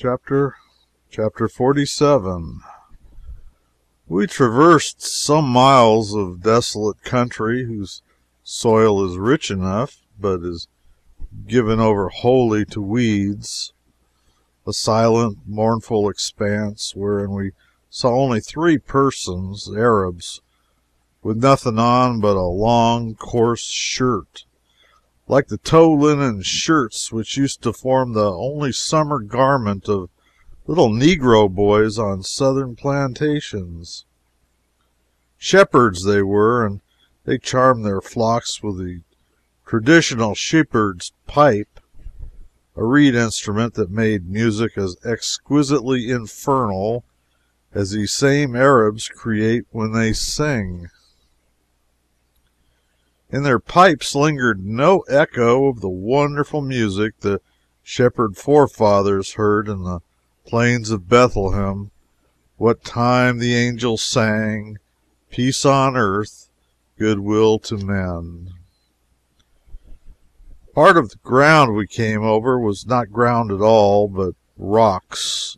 Chapter 47. We traversed some miles of desolate country whose soil is rich enough, but is given over wholly to weeds, a silent, mournful expanse wherein we saw only three persons, Arabs, with nothing on but a long, coarse shirt, like the tow linen shirts which used to form the only summer garment of little negro boys on southern plantations. Shepherds they were, and they charmed their flocks with the traditional shepherd's pipe, a reed instrument that made music as exquisitely infernal as these same Arabs create when they sing. In their pipes lingered no echo of the wonderful music the shepherd forefathers heard in the plains of Bethlehem, what time the angels sang, "Peace on earth, goodwill to men." Part of the ground we came over was not ground at all, but rocks,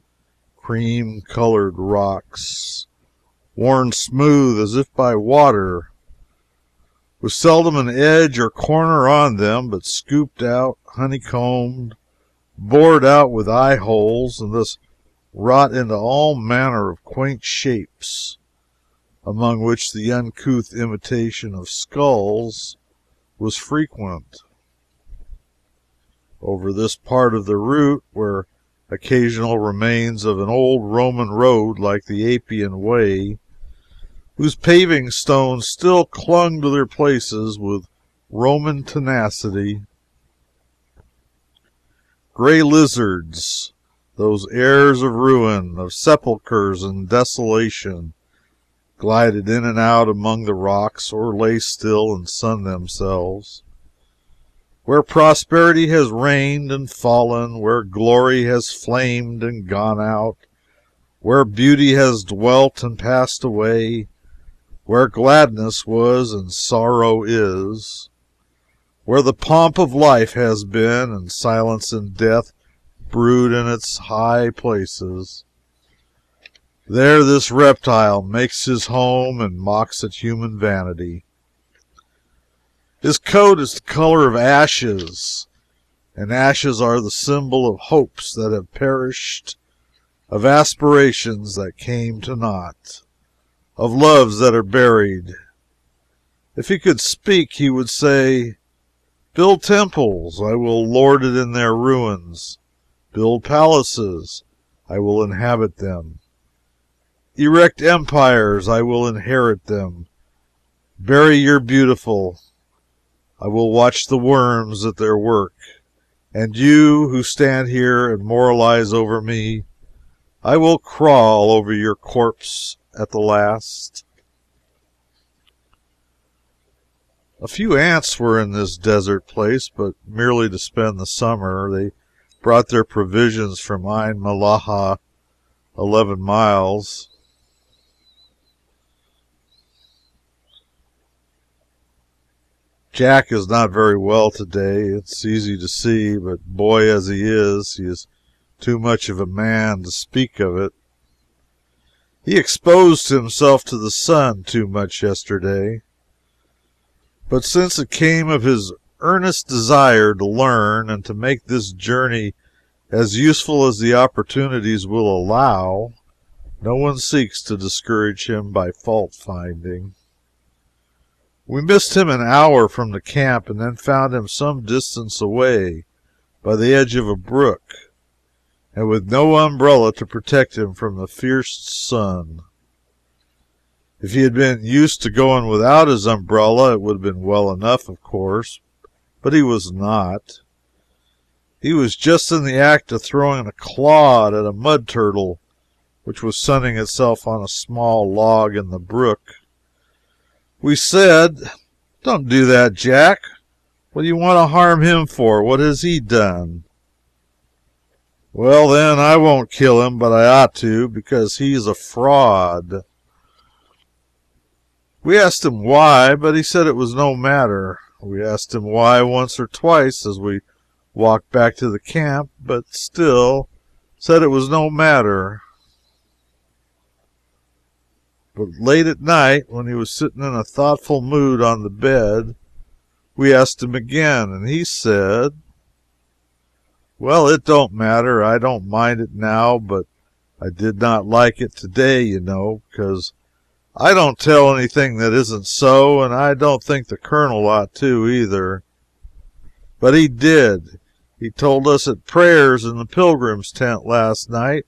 cream-colored rocks, worn smooth as if by water, with seldom an edge or corner on them, but scooped out, honeycombed, bored out with eye holes, and thus wrought into all manner of quaint shapes, among which the uncouth imitation of skulls was frequent. Over this part of the route were occasional remains of an old Roman road like the Appian Way, whose paving stones still clung to their places with Roman tenacity. Gray lizards, those heirs of ruin, of sepulchres and desolation, glided in and out among the rocks, or lay still and sunned themselves. Where prosperity has reigned and fallen, where glory has flamed and gone out, where beauty has dwelt and passed away, where gladness was and sorrow is, where the pomp of life has been and silence and death brood in its high places, there this reptile makes his home and mocks at human vanity. His coat is the color of ashes, and ashes are the symbol of hopes that have perished, of aspirations that came to naught, of loves that are buried. If he could speak, he would say, "Build temples, I will lord it in their ruins. Build palaces, I will inhabit them. Erect empires, I will inherit them. Bury your beautiful, I will watch the worms at their work. And you, who stand here and moralize over me, I will crawl over your corpse at the last." A few ants were in this desert place, but merely to spend the summer. They brought their provisions from Ain Malaha, 11 miles. Jack is not very well today. It's easy to see, but boy as he is too much of a man to speak of it. He exposed himself to the sun too much yesterday, but since it came of his earnest desire to learn and to make this journey as useful as the opportunities will allow, no one seeks to discourage him by fault finding. We missed him an hour from the camp, and then found him some distance away by the edge of a brook, and with no umbrella to protect him from the fierce sun. If he had been used to going without his umbrella, it would have been well enough, of course, but he was not. He was just in the act of throwing a clod at a mud turtle which was sunning itself on a small log in the brook. We said, "Don't do that, Jack. What do you want to harm him for? What has he done?" "Well, then, I won't kill him, but I ought to, because he's a fraud." We asked him why, but he said it was no matter. We asked him why once or twice as we walked back to the camp, but still said it was no matter. But late at night, when he was sitting in a thoughtful mood on the bed, we asked him again, and he said, "Well, it don't matter. I don't mind it now, but I did not like it today, you know, because I don't tell anything that isn't so, and I don't think the Colonel ought to, either. But he did. He told us at prayers in the Pilgrims' tent last night,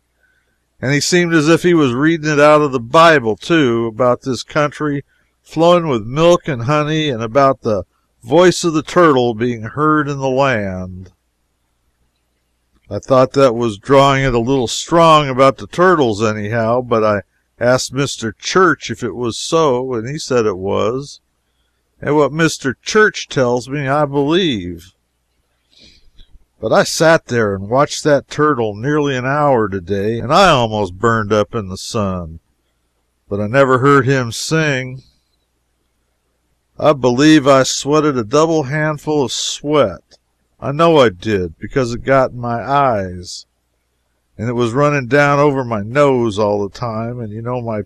and he seemed as if he was reading it out of the Bible, too, about this country flowing with milk and honey, and about the voice of the turtle being heard in the land. I thought that was drawing it a little strong about the turtles, anyhow, but I asked Mr. Church if it was so, and he said it was. And what Mr. Church tells me, I believe. But I sat there and watched that turtle nearly an hour today, and I almost burned up in the sun. But I never heard him sing. I believe I sweated a double handful of sweat. I know I did, because it got in my eyes, and it was running down over my nose all the time, and you know my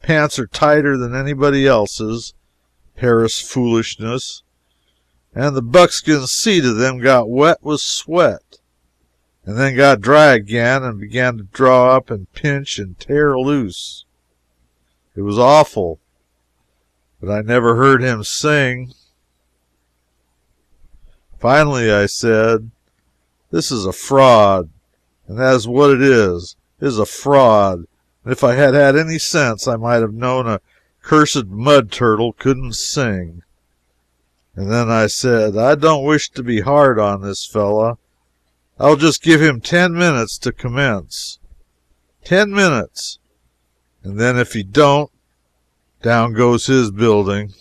pants are tighter than anybody else's, Paris foolishness, and the buckskin seat of them got wet with sweat, and then got dry again and began to draw up and pinch and tear loose. It was awful, but I never heard him sing. Finally, I said, "This is a fraud, and that is what it is. It is a fraud, and if I had had any sense, I might have known a cursed mud turtle couldn't sing." And then I said, "I don't wish to be hard on this fellow. I'll just give him 10 minutes to commence. 10 minutes. And then if he don't, down goes his building."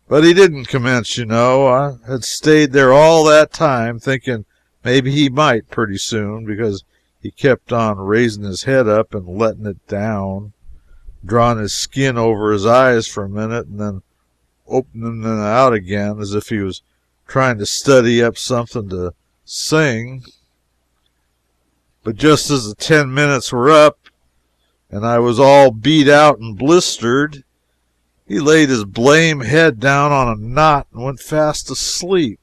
But he didn't commence, you know. I had stayed there all that time, thinking maybe he might pretty soon, because he kept on raising his head up and letting it down, drawing his skin over his eyes for a minute, and then opening them out again as if he was trying to study up something to sing. But just as the 10 minutes were up, and I was all beat out and blistered, he laid his blame head down on a knot and went fast asleep.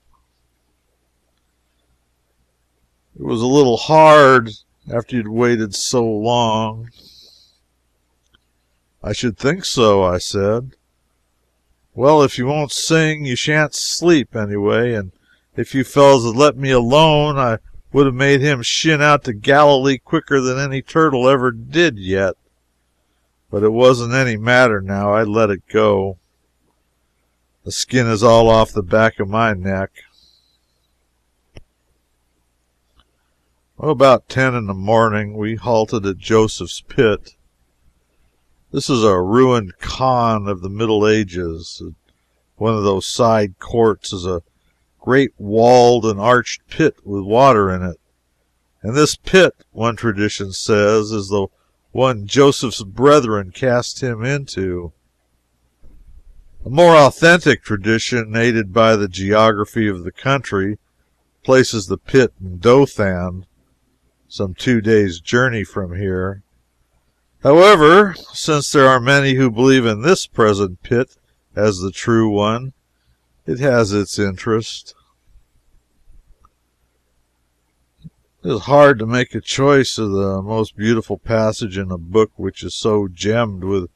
It was a little hard after you'd waited so long. "I should think so," I said. "Well, if you won't sing, you shan't sleep, anyway, and if you fellows had let me alone, I would have made him shin out to Galilee quicker than any turtle ever did yet. But it wasn't any matter now. I let it go. The skin is all off the back of my neck." Well, about 10 in the morning, we halted at Joseph's Pit. This is a ruined khan of the Middle Ages. One of those side courts is a great walled and arched pit with water in it. And this pit, one tradition says, is the one Joseph's brethren cast him into. A more authentic tradition, aided by the geography of the country, places the pit in Dothan, some 2 days' journey from here. However, since there are many who believe in this present pit as the true one, it has its interest. It is hard to make a choice of the most beautiful passage in a book which is so gemmed with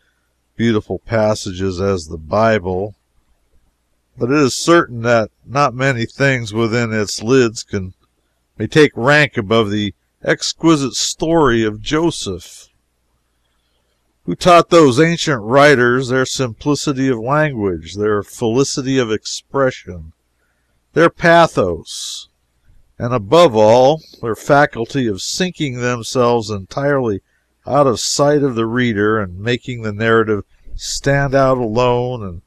beautiful passages as the Bible, but it is certain that not many things within its lids may take rank above the exquisite story of Joseph. Who taught those ancient writers their simplicity of language, their felicity of expression, their pathos, and above all, their faculty of sinking themselves entirely out of sight of the reader and making the narrative stand out alone and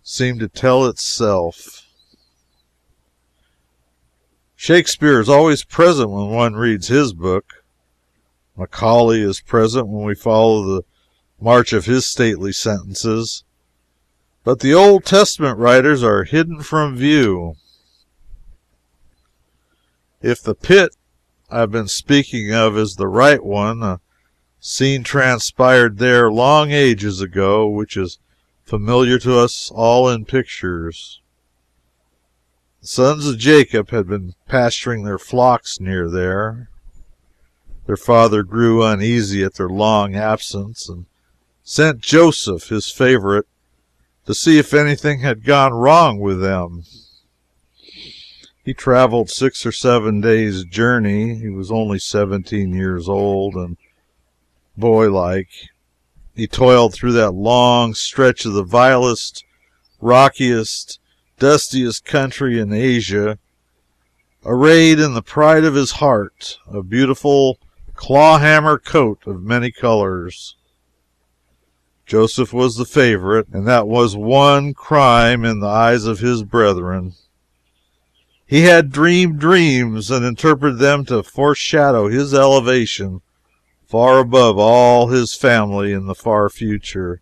seem to tell itself? Shakespeare is always present when one reads his book. Macaulay is present when we follow the march of his stately sentences. But the Old Testament writers are hidden from view. If the pit I have been speaking of is the right one, a scene transpired there long ages ago, which is familiar to us all in pictures. The sons of Jacob had been pasturing their flocks near there. Their father grew uneasy at their long absence, and sent Joseph, his favorite, to see if anything had gone wrong with them. He traveled 6 or 7 days' journey. He was only 17 years old and boylike. He toiled through that long stretch of the vilest, rockiest, dustiest country in Asia, arrayed in the pride of his heart, a beautiful claw-hammer coat of many colors. Joseph was the favorite, and that was one crime in the eyes of his brethren. He had dreamed dreams and interpreted them to foreshadow his elevation far above all his family in the far future.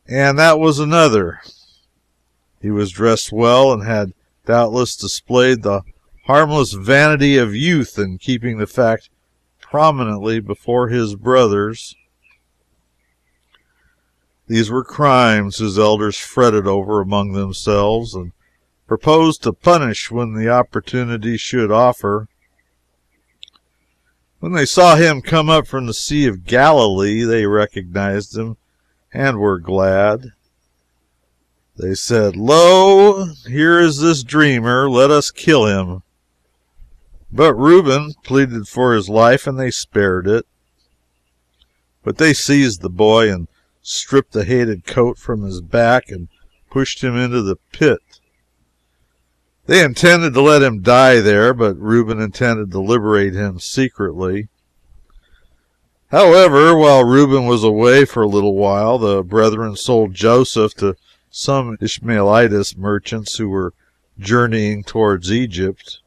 And that was another. He was dressed well and had doubtless displayed the harmless vanity of youth in keeping the fact prominently before his brothers. These were crimes his elders fretted over among themselves and proposed to punish when the opportunity should offer. When they saw him come up from the Sea of Galilee, they recognized him and were glad. They said, "Lo, here is this dreamer, let us kill him." But Reuben pleaded for his life, and they spared it. But they seized the boy and stripped the hated coat from his back and pushed him into the pit. They intended to let him die there, but Reuben intended to liberate him secretly. However, while Reuben was away for a little while, the brethren sold Joseph to some Ishmaelitess merchants who were journeying towards Egypt.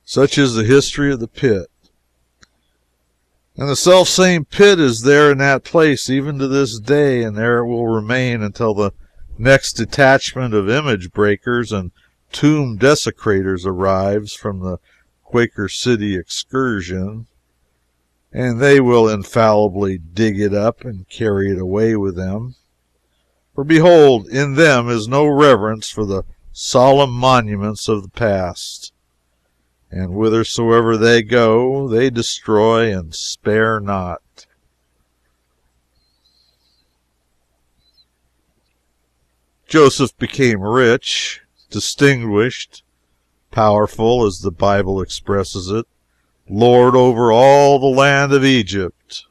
Such is the history of the pit. And the self-same pit is there in that place even to this day, and there it will remain until the next detachment of image breakers and tomb desecrators arrives from the Quaker City excursion, and they will infallibly dig it up and carry it away with them. For behold, in them is no reverence for the solemn monuments of the past, and whithersoever they go, they destroy and spare not. Joseph became rich, distinguished, powerful, as the Bible expresses it, lord over all the land of Egypt.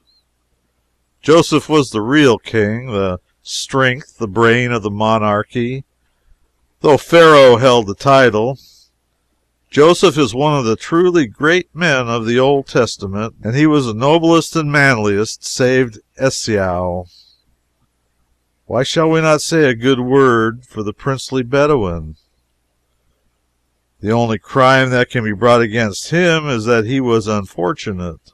Joseph was the real king, the strength, the brain of the monarchy, though Pharaoh held the title. Joseph is one of the truly great men of the Old Testament, and he was the noblest and manliest, saved Esau. Why shall we not say a good word for the princely Bedouin? The only crime that can be brought against him is that he was unfortunate.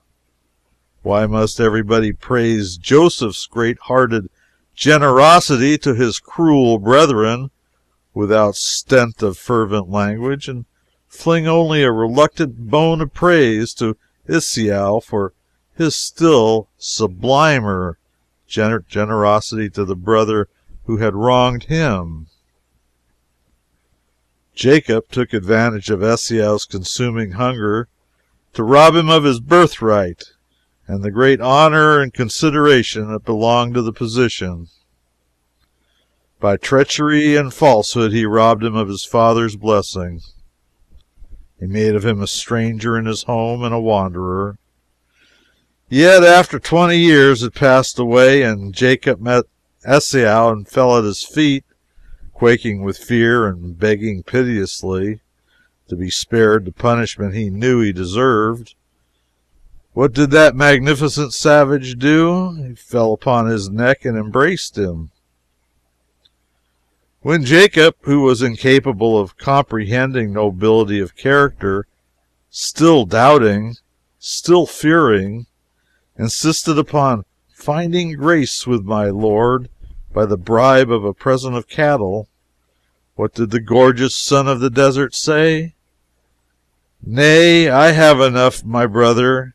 Why must everybody praise Joseph's great-hearted generosity to his cruel brethren without stint of fervent language, and fling only a reluctant bone of praise to Esau for his still sublimer generosity to the brother who had wronged him? Jacob took advantage of Esau's consuming hunger to rob him of his birthright and the great honor and consideration that belonged to the position. By treachery and falsehood he robbed him of his father's blessing. He made of him a stranger in his home and a wanderer. Yet after 20 years had passed away, and Jacob met Esau and fell at his feet, quaking with fear and begging piteously to be spared the punishment he knew he deserved, what did that magnificent savage do? He fell upon his neck and embraced him. When Jacob, who was incapable of comprehending nobility of character, still doubting, still fearing, insisted upon finding grace with my Lord by the bribe of a present of cattle, what did the gorgeous son of the desert say? Nay, I have enough, my brother.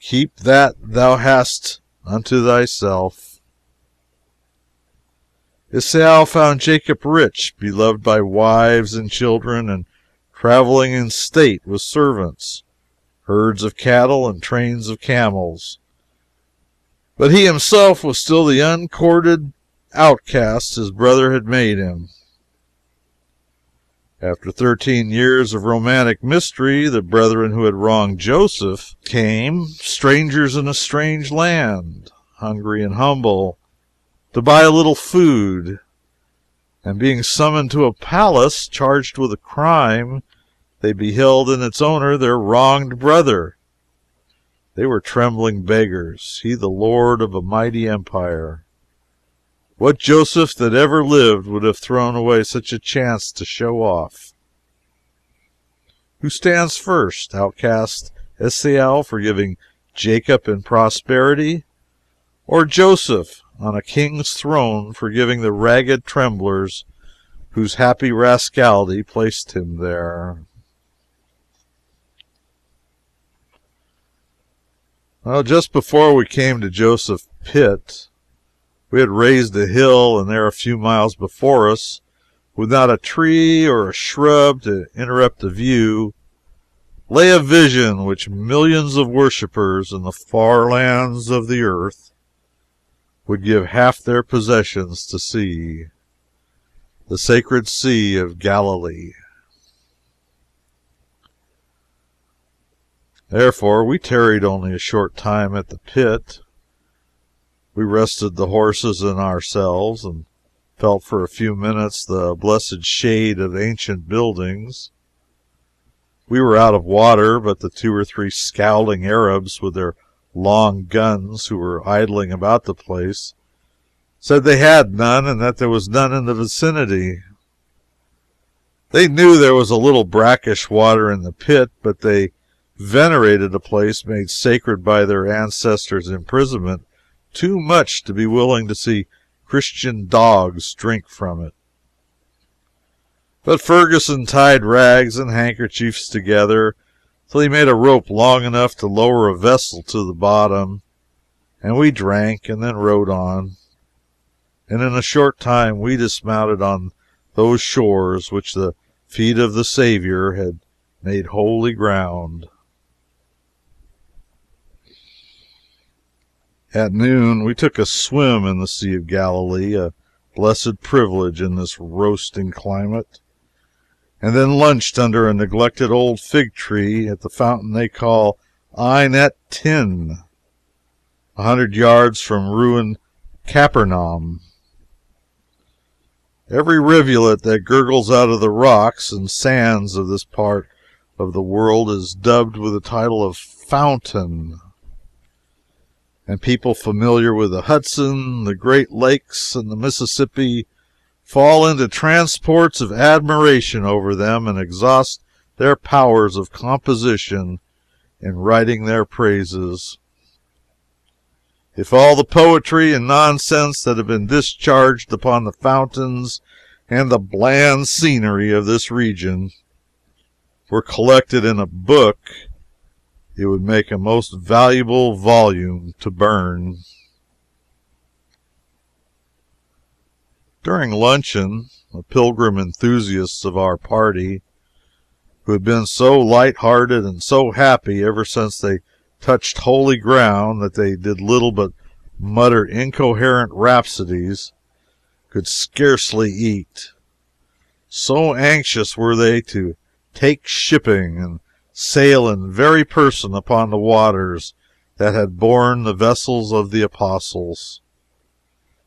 Keep that thou hast unto thyself. Esau found Jacob rich, beloved by wives and children, and traveling in state with servants, herds of cattle, and trains of camels. But he himself was still the uncourted outcast his brother had made him. After 13 years of romantic mystery, the brethren who had wronged Joseph came, strangers in a strange land, hungry and humble, to buy a little food, and being summoned to a palace charged with a crime, they beheld in its owner their wronged brother. They were trembling beggars, he the lord of a mighty empire. What Joseph that ever lived would have thrown away such a chance to show off? Who stands first, outcast Esau forgiving Jacob in prosperity, or Joseph on a king's throne forgiving the ragged tremblers whose happy rascality placed him there? Well, just before we came to Joseph's pit, we had raised a hill, and there a few miles before us, with not a tree or a shrub to interrupt the view, lay a vision which millions of worshippers in the far lands of the earth would give half their possessions to see: the sacred Sea of Galilee. Therefore, we tarried only a short time at the pit. We rested the horses and ourselves, and felt for a few minutes the blessed shade of ancient buildings. We were out of water, but the 2 or 3 scowling Arabs with their long guns who were idling about the place said they had none, and that there was none in the vicinity. They knew there was a little brackish water in the pit, but they venerated a place made sacred by their ancestors' imprisonment too much to be willing to see Christian dogs drink from it. But Ferguson tied rags and handkerchiefs together till he made a rope long enough to lower a vessel to the bottom, and we drank and then rowed on, and in a short time we dismounted on those shores which the feet of the Saviour had made holy ground. At noon we took a swim in the Sea of Galilee, a blessed privilege in this roasting climate, and then lunched under a neglected old fig tree at the fountain they call Ein et Tin, 100 yards from ruined Capernaum. Every rivulet that gurgles out of the rocks and sands of this part of the world is dubbed with the title of fountain, and people familiar with the Hudson, the Great Lakes, and the Mississippi fall into transports of admiration over them and exhaust their powers of composition in writing their praises. If all the poetry and nonsense that have been discharged upon the fountains and the bland scenery of this region were collected in a book, it would make a most valuable volume to burn. During luncheon, the pilgrim enthusiasts of our party, who had been so light-hearted and so happy ever since they touched holy ground that they did little but mutter incoherent rhapsodies, could scarcely eat. So anxious were they to take shipping and sail in very person upon the waters that had borne the vessels of the apostles.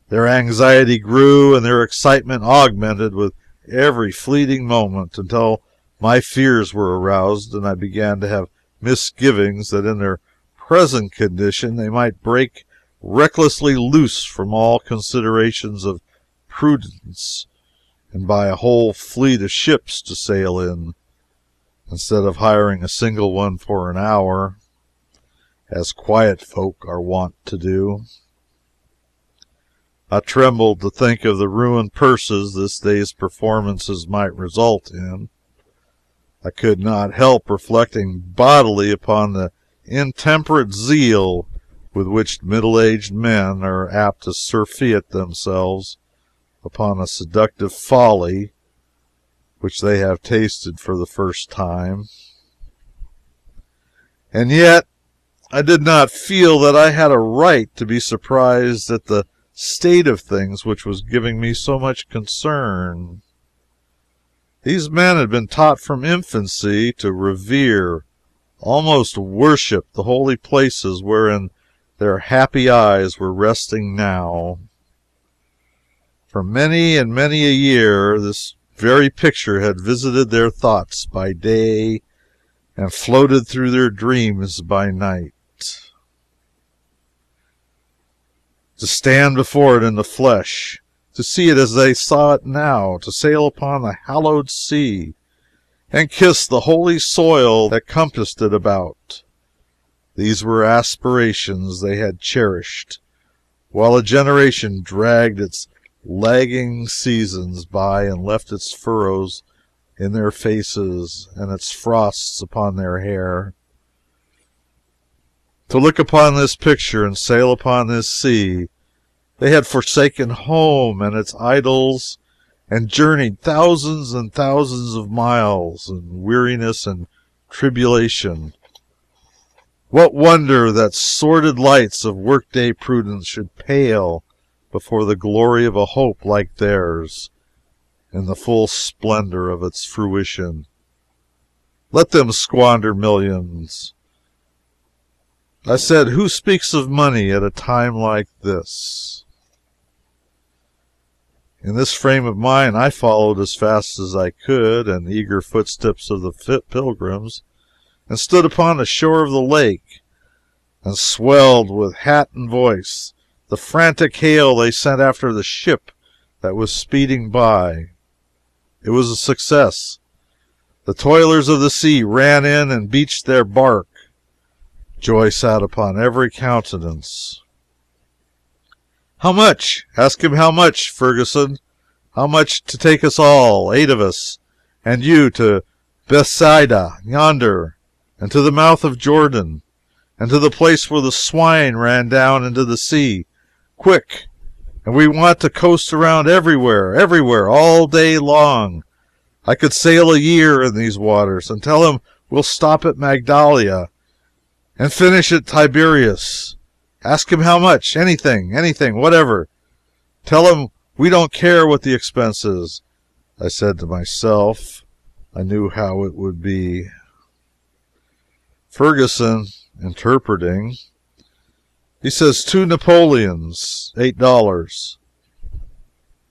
Their anxiety grew and their excitement augmented with every fleeting moment, until my fears were aroused and I began to have misgivings that in their present condition they might break recklessly loose from all considerations of prudence and buy a whole fleet of ships to sail in, instead of hiring a single one for an hour, as quiet folk are wont to do. I trembled to think of the ruined purses this day's performances might result in. I could not help reflecting bodily upon the intemperate zeal with which middle-aged men are apt to surfeit themselves upon a seductive folly which they have tasted for the first time. And yet I did not feel that I had a right to be surprised at the state of things which was giving me so much concern. These men had been taught from infancy to revere, almost worship, the holy places wherein their happy eyes were resting now. For many and many a year this very picture had visited their thoughts by day and floated through their dreams by night. To stand before it in the flesh, to see it as they saw it now, to sail upon the hallowed sea, and kiss the holy soil that compassed it about, these were aspirations they had cherished, while a generation dragged its lagging seasons by and left its furrows in their faces and its frosts upon their hair. To look upon this picture and sail upon this sea, they had forsaken home and its idols and journeyed thousands and thousands of miles in weariness and tribulation. What wonder that sordid lights of workday prudence should pale before the glory of a hope like theirs in the full splendor of its fruition. Let them squander millions. I said, who speaks of money at a time like this? In this frame of mind I followed as fast as I could in the eager footsteps of the Pilgrims, and stood upon the shore of the lake, and swelled with hat and voice the frantic hail they sent after the ship that was speeding by. It was a success. The toilers of the sea ran in and beached their bark. Joy sat upon every countenance. How much? Ask him how much, Ferguson. How much to take us all, 8 of us, and you to Bethsaida yonder, and to the mouth of Jordan, and to the place where the swine ran down into the sea. Quick! And we want to coast around everywhere, everywhere, all day long. I could sail a year in these waters, and tell him we'll stop at Magdala and finish at Tiberias. Ask him how much, anything, whatever. Tell him we don't care what the expense is. I said to myself, I knew how it would be. Ferguson, interpreting, he says 2 Napoleons, $8.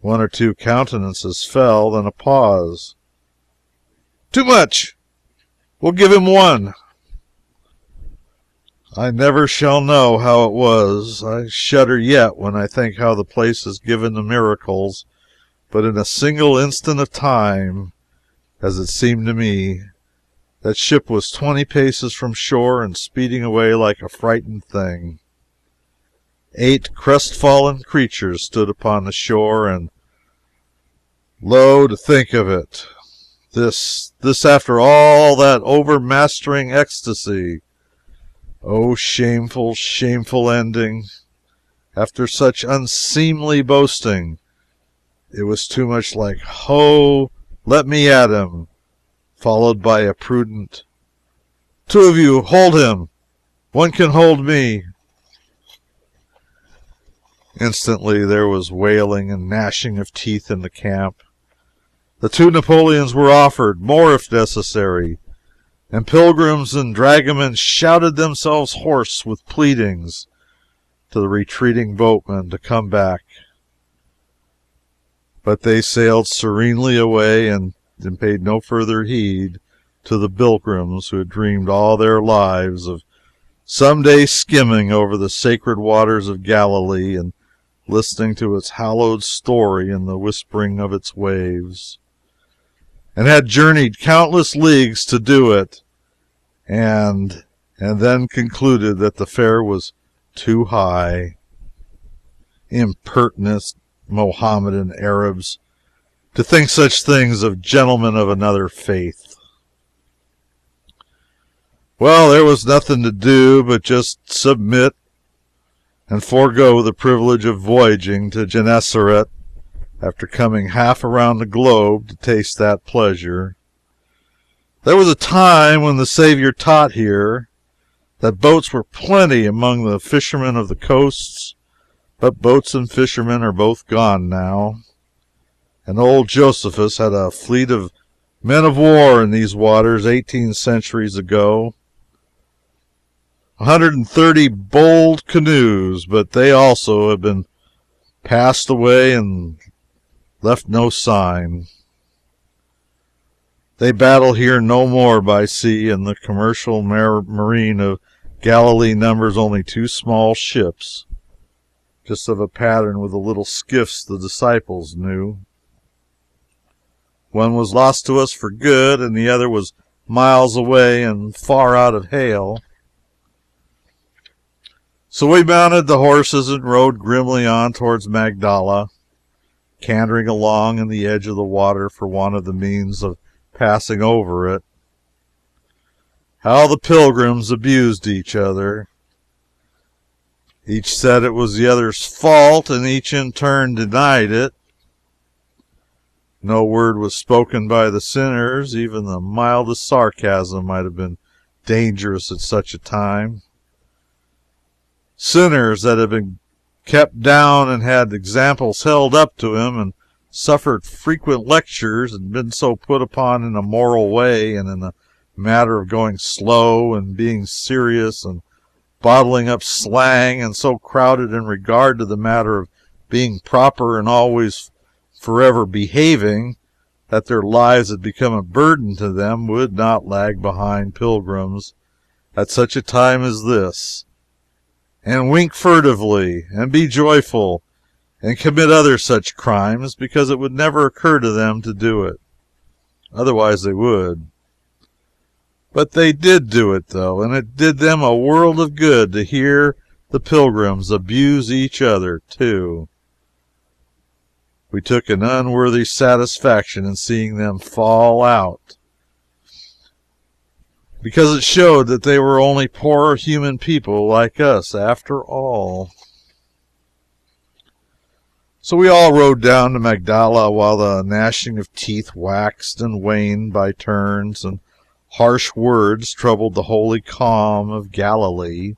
1 or 2 countenances fell, then a pause. Too much! We'll give him 1. I never shall know how it was. I shudder yet when I think how the place is given to miracles, but in a single instant of time, as it seemed to me, that ship was 20 paces from shore and speeding away like a frightened thing. 8 crestfallen creatures stood upon the shore, and lo, to think of it, this after all that overmastering ecstasy. Oh, shameful, shameful ending! After such unseemly boasting, it was too much like, ho, let me at him, followed by a prudent, 2 of you, hold him, 1 can hold me. Instantly there was wailing and gnashing of teeth in the camp. The 2 Napoleons were offered, more if necessary, and pilgrims and dragomans shouted themselves hoarse with pleadings to the retreating boatmen to come back. But they sailed serenely away and paid no further heed to the pilgrims who had dreamed all their lives of some day skimming over the sacred waters of Galilee and listening to its hallowed story in the whispering of its waves, and had journeyed countless leagues to do it, and then concluded that the fare was too high. Impertinent Mohammedan Arabs, to think such things of gentlemen of another faith. Well, there was nothing to do but just submit and forego the privilege of voyaging to Genessaret after coming half around the globe to taste that pleasure. There was a time when the Saviour taught here that boats were plenty among the fishermen of the coasts, but boats and fishermen are both gone now, and old Josephus had a fleet of men of war in these waters 18 centuries ago. 130 bold canoes, but they also have been passed away and left no sign. They battle here no more by sea, and the commercial marine of Galilee numbers only 2 small ships, just of a pattern with the little skiffs the disciples knew. One was lost to us for good, and the other was miles away and far out of hail. So we mounted the horses and rode grimly on towards Magdala, cantering along in the edge of the water for want of the means of passing over it. How the pilgrims abused each other! Each said it was the other's fault, and each in turn denied it. No word was spoken by the sinners. Even the mildest sarcasm might have been dangerous at such a time. Sinners that had been kept down and had examples held up to him and suffered frequent lectures and been so put upon in a moral way and in the matter of going slow and being serious and bottling up slang, and so crowded in regard to the matter of being proper and always forever behaving that their lives had become a burden to them, would not lag behind pilgrims at such a time as this, and wink furtively, and be joyful, and commit other such crimes, because it would never occur to them to do it. Otherwise they would. But they did do it, though, and it did them a world of good to hear the pilgrims abuse each other, too. We took an unworthy satisfaction in seeing them fall out, because it showed that they were only poor human people like us, after all. So we all rode down to Magdala, while the gnashing of teeth waxed and waned by turns, and harsh words troubled the holy calm of Galilee.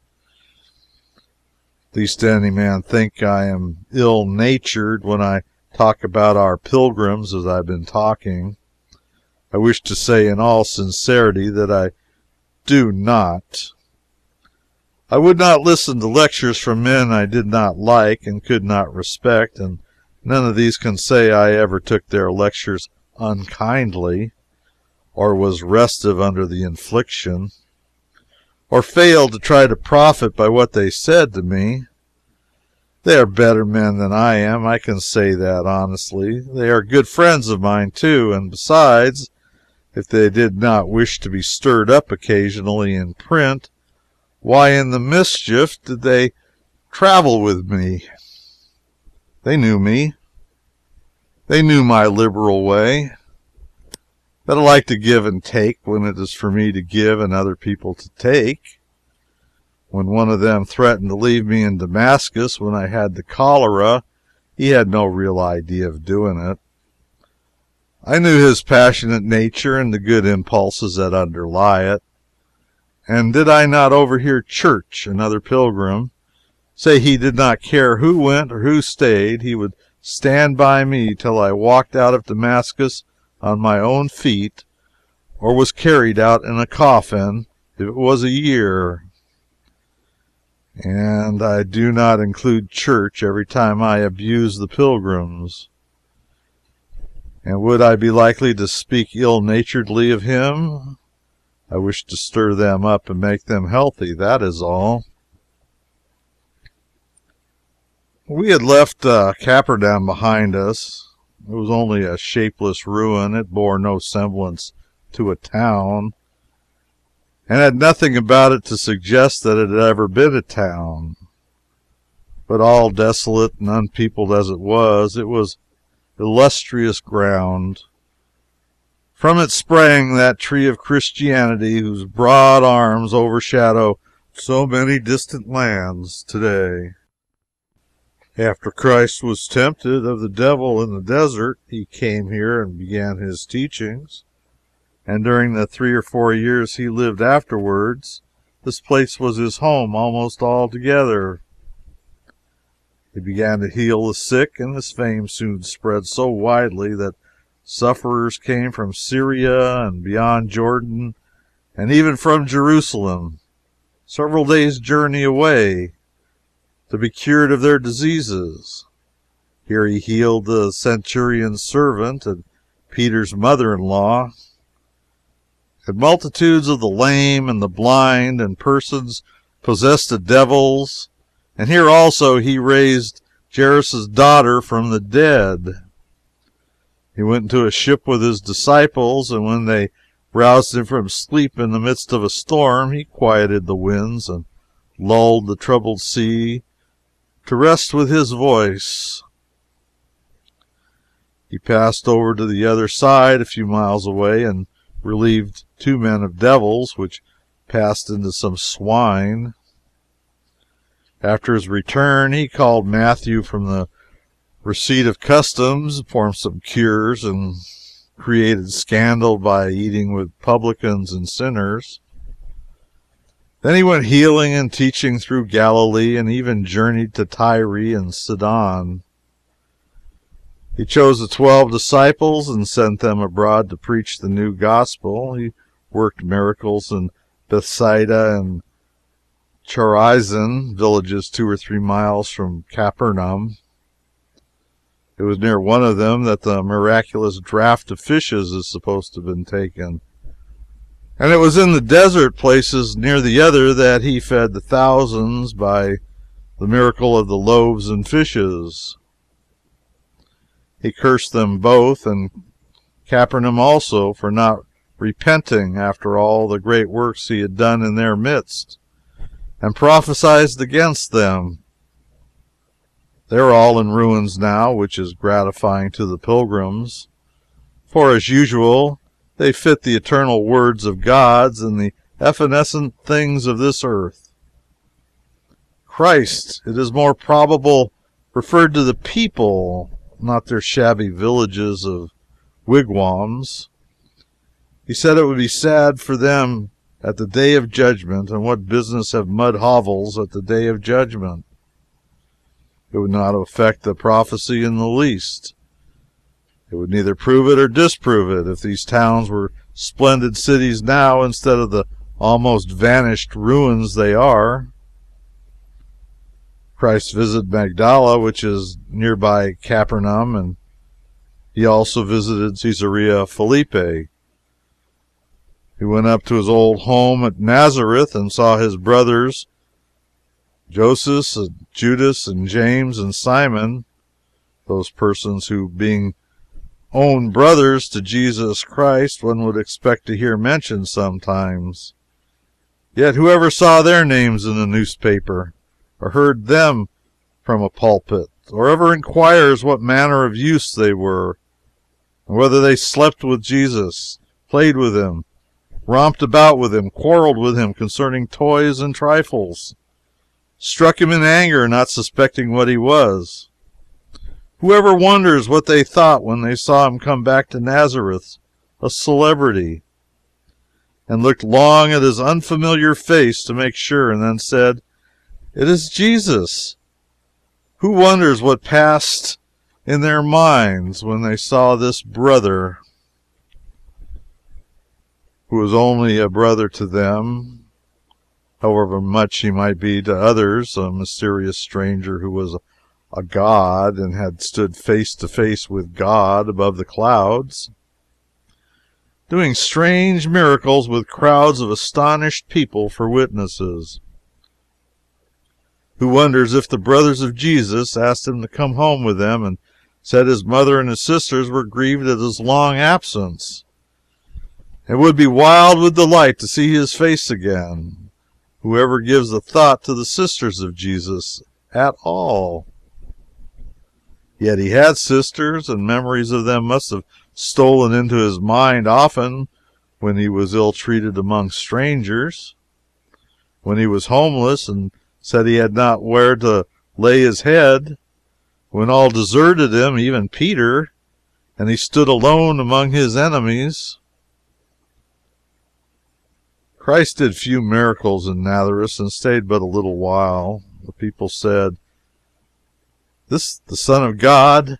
Lest any man think I am ill-natured when I talk about our pilgrims as I've been talking, I wish to say in all sincerity that I do not. I would not listen to lectures from men I did not like and could not respect, and none of these can say I ever took their lectures unkindly, or was restive under the infliction, or failed to try to profit by what they said to me. They are better men than I am, I can say that honestly. They are good friends of mine, too, and besides, if they did not wish to be stirred up occasionally in print, why in the mischief did they travel with me? They knew me. They knew my liberal way, that I like to give and take when it is for me to give and other people to take. When one of them threatened to leave me in Damascus when I had the cholera, he had no real idea of doing it. I knew his passionate nature and the good impulses that underlie it. And did I not overhear Church, another pilgrim, say he did not care who went or who stayed, he would stand by me till I walked out of Damascus on my own feet, or was carried out in a coffin, if it was a year. And I do not include Church every time I abuse the pilgrims. And would I be likely to speak ill-naturedly of him? I wish to stir them up and make them healthy, that is all. We had left Capernaum behind us. It was only a shapeless ruin. It bore no semblance to a town, and had nothing about it to suggest that it had ever been a town. But all desolate and unpeopled as it was illustrious ground, From it sprang that tree of Christianity whose broad arms overshadow so many distant lands today. After Christ was tempted of the devil in the desert, he came here and began his teachings. And during the 3 or 4 years he lived afterwards, this place was his home almost altogether. He began to heal the sick, and his fame soon spread so widely that sufferers came from Syria and beyond Jordan, and even from Jerusalem, several days' journey away, to be cured of their diseases. Here he healed the centurion's servant and Peter's mother-in-law, and multitudes of the lame and the blind and persons possessed of devils. And here also he raised Jairus' daughter from the dead. He went into a ship with his disciples, and when they roused him from sleep in the midst of a storm, he quieted the winds and lulled the troubled sea to rest with his voice. He passed over to the other side a few miles away and relieved 2 men of devils, which passed into some swine. After his return, he called Matthew from the receipt of customs, performed some cures, and created scandal by eating with publicans and sinners. Then he went healing and teaching through Galilee, and even journeyed to Tyre and Sidon. He chose the 12 disciples and sent them abroad to preach the new gospel. He worked miracles in Bethsaida and Chorazin, villages 2 or 3 miles from Capernaum. It was near one of them that the miraculous draught of fishes is supposed to have been taken. And it was in the desert places near the other that he fed the thousands by the miracle of the loaves and fishes. He cursed them both, and Capernaum also, for not repenting after all the great works he had done in their midst, and prophesied against them. They are all in ruins now, which is gratifying to the pilgrims, for as usual they fit the eternal words of gods in the evanescent things of this earth. Christ, it is more probable, referred to the people, not their shabby villages of wigwams. He said it would be sad for them at the day of judgment, and what business have mud hovels at the day of judgment? It would not affect the prophecy in the least. It would neither prove it or disprove it if these towns were splendid cities now instead of the almost vanished ruins they are. Christ visited Magdala, which is nearby Capernaum, and he also visited Caesarea Philippi. He went up to his old home at Nazareth and saw his brothers, Joseph, and Judas, and James, and Simon, those persons who, being own brothers to Jesus Christ, one would expect to hear mentioned sometimes. Yet whoever saw their names in the newspaper, or heard them from a pulpit, or ever inquires what manner of youths they were, and whether they slept with Jesus, played with him, romped about with him, quarreled with him concerning toys and trifles, struck him in anger, not suspecting what he was. Whoever wonders what they thought when they saw him come back to Nazareth, a celebrity, and looked long at his unfamiliar face to make sure, and then said, "It is Jesus." Who wonders what passed in their minds when they saw this brother, who was only a brother to them, however much he might be to others, a mysterious stranger who was a god and had stood face to face with God above the clouds, doing strange miracles with crowds of astonished people for witnesses? Who wonders if the brothers of Jesus asked him to come home with them, and said his mother and his sisters were grieved at his long absence, and would be wild with delight to see his face again? Whoever gives a thought to the sisters of Jesus at all? Yet he had sisters, and memories of them must have stolen into his mind often when he was ill-treated among strangers, when he was homeless and said he had not where to lay his head, when all deserted him, even Peter, and he stood alone among his enemies. Christ did few miracles in Nazareth and stayed but a little while. The people said, "This the Son of God?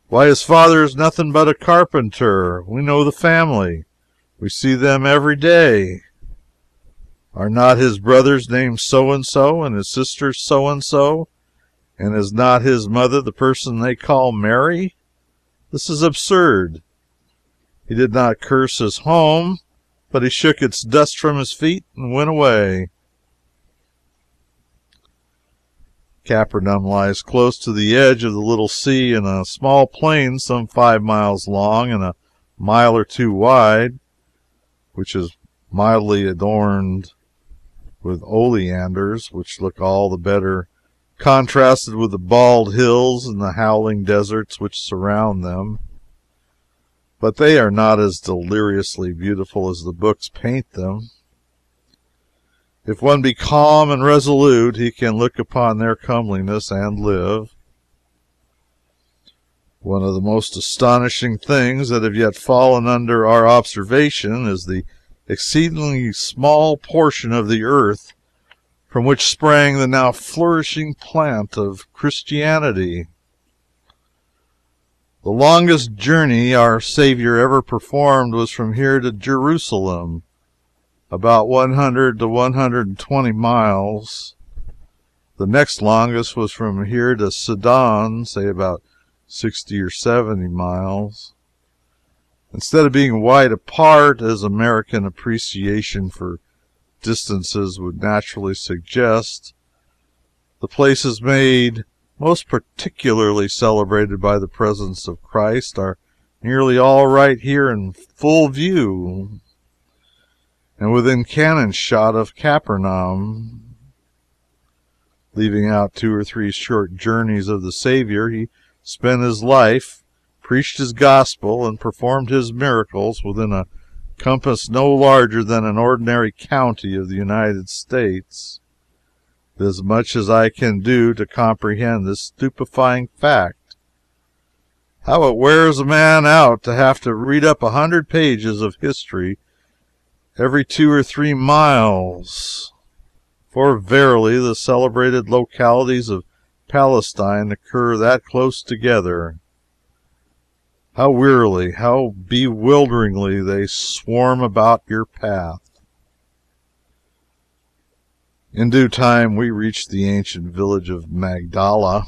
Why, his father is nothing but a carpenter. We know the family. We see them every day. Are not his brothers named so-and-so, and his sisters so-and-so? And is not his mother the person they call Mary? This is absurd." He did not curse his home, but he shook its dust from his feet and went away. Capernaum lies close to the edge of the little sea in a small plain some 5 miles long and a mile or two wide, which is mildly adorned with oleanders, which look all the better contrasted with the bald hills and the howling deserts which surround them. But they are not as deliriously beautiful as the books paint them. If one be calm and resolute, he can look upon their comeliness and live. One of the most astonishing things that have yet fallen under our observation is the exceedingly small portion of the earth from which sprang the now flourishing plant of Christianity. The longest journey our Saviour ever performed was from here to Jerusalem, about 100 to 120 miles. The next longest was from here to Sidon, say about 60 or 70 miles. Instead of being wide apart, as American appreciation for distances would naturally suggest, the places made most particularly celebrated by the presence of Christ are nearly all right here in full view and within cannon shot of Capernaum. Leaving out 2 or 3 short journeys of the Saviour, he spent his life, preached his gospel, and performed his miracles within a compass no larger than an ordinary county of the United States. It is much as I can do to comprehend this stupefying fact. How it wears a man out to have to read up 100 pages of history every 2 or 3 miles. For verily the celebrated localities of Palestine occur that close together. How wearily, how bewilderingly they swarm about your path. In due time we reached the ancient village of Magdala.